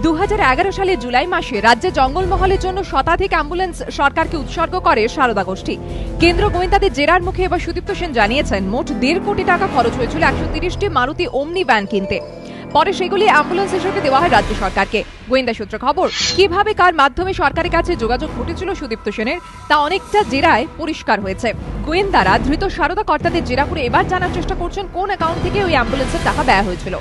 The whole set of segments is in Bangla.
2011 সালে জুলাই মাসে রাজ্যে জঙ্গলমহলের জন্য শতাধিক অ্যাম্বুলেন্স সরকারকে উৎসর্গ করে সারদা গোষ্ঠী। কেন্দ্র গোয়েন্দাদের জেরার মুখে এবার সুদীপ্ত সেন জানিয়েছেন, মোট 1.5 কোটি টাকা খরচ হয়েছিল 130টি মারুতি ওমনি ভ্যান কিনতে। পরে সেগুলি অ্যাম্বুলেন্স হিসেবে দেওয়া হয় রাজ্য সরকারকে। গোয়েন্দা সূত্রে খবর, কিভাবে কার মাধ্যমে সরকারের কাছে যোগাযোগ ঘটেছিল সুদীপ্ত সেনের তা অনেকটা জেরায় পরিষ্কার হয়েছে। গোয়েন্দারা ধৃত সারদা কর্তাদের জেরা করে এবার জানার চেষ্টা করছেন কোন অ্যাকাউন্ট থেকে ওই অ্যাম্বুলেন্সের টাকা ব্যয় হয়েছিল।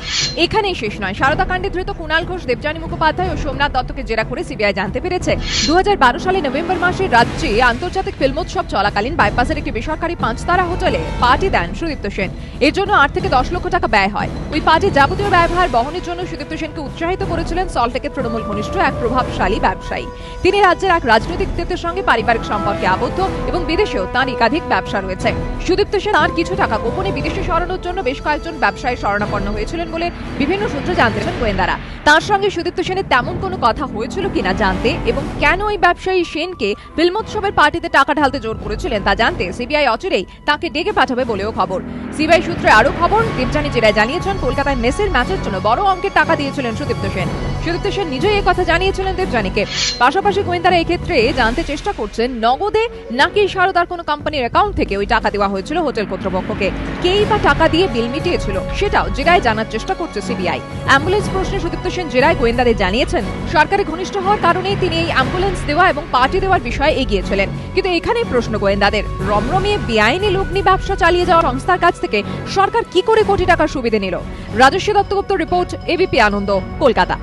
এখানেই শেষ নয়, সারদা কাণ্ডে ধৃত কুণাল ঘোষ, দেবযানী মুখোপাধ্যায় ও সোমনাথ দত্তকে জেরা করে সিবিআই জানতে পেরেছে 2012 সালে নভেম্বর মাসে রাজ্যে আন্তর্জাতিক ফিল্মোৎসব চলাকালীন বাইপাসের একটি বেসরকারি 5-তারা হোটেলে পার্টি দেন সুদীপ্ত সেন। এর জন্য 8 থেকে 10 লক্ষ টাকা ব্যয় হয়। ওই পার্টির যাবতীয় ব্যয়ভার বহনের জন্য সুদীপ্ত সেনকে উৎসাহিত করেছিলেন সল্টলেকের তৃণমূল ঘনিষ্ঠ এক প্রভাবশালী ব্যবসায়ী। তিনি রাজ্যের এক রাজনৈতিক নেতার সঙ্গে পারিবারিক সম্পর্কে আবদ্ধ এবং বিদেশেও তাঁর একাধিক ব্যবসা রয়েছে। সুদীপ্ত সেন তাঁর কিছু টাকা গোপনে বিদেশে সরানোর জন্য বেশ কয়েকজন ব্যবসায়ী শরণাপন্ন হয়েছিলেন বলে বিভিন্ন সূত্রে জানতেছেন গোয়েন্দারা। তাঁর সঙ্গে সুদীপ্ত সেনের তেমন কোনো কথা হয়েছিল কিনা জানতে এবং কেন ওই ব্যবসায়ী সেনকে ফিল্মোৎসবের পার্টিতে টাকা ঢালতে জোর করেছিলেন তা জানতে সিবিআই অচিরেই তাকে ডেকে পাঠাবে বলেও খবর। সিবিআই সূত্রে আরও খবর, দেবযানী জেরায় জানিয়েছেন কলকাতায় মেসের ম্যাচের জন্য বড় অঙ্কের টাকা দিয়েছিলেন সুদীপ্ত সেন। সুদীপ্ত সেন নিজেই এই কথা জানিয়েছিলেন দেবযানীকে। পাশাপাশি গোয়েন্দারা এক্ষেত্রে জানতে চেষ্টা করছেন নগদে নাকি সারদার কোনো কোম্পানির অ্যাকাউন্ট থেকে ওই টাকা দেওয়া হয়েছিল হোটেল কর্তৃপক্ষকে। কেই বা টাকা দিয়ে বিল মিটিয়েছিল সেটাও জেরায় জানার চেষ্টা করছে সিবিআই। অ্যাম্বুলেন্স প্রশ্নে সুদীপ্ত সেন জেরায় গোয়েন্দাদের জানিয়েছেন, সরকারে ঘনিষ্ঠ হওয়ার কারণেই তিনি এই অ্যাম্বুলেন্স দেওয়া এবং পার্টি দেওয়ার বিষয়ে এগিয়েছিলেন। কিন্তু এখানেই প্রশ্ন গোয়েন্দাদের, রমরমিয়ে বেআইনি লগ্নি ব্যবসা চালিয়ে যাওয়া সংস্থার কাছ থেকে সরকার কি করে কোটি টাকার সুবিধে নিল? রাজস্বী দত্তগুপ্ত রিপোর্ট, এবিপি আনন্দ, কলকাতা।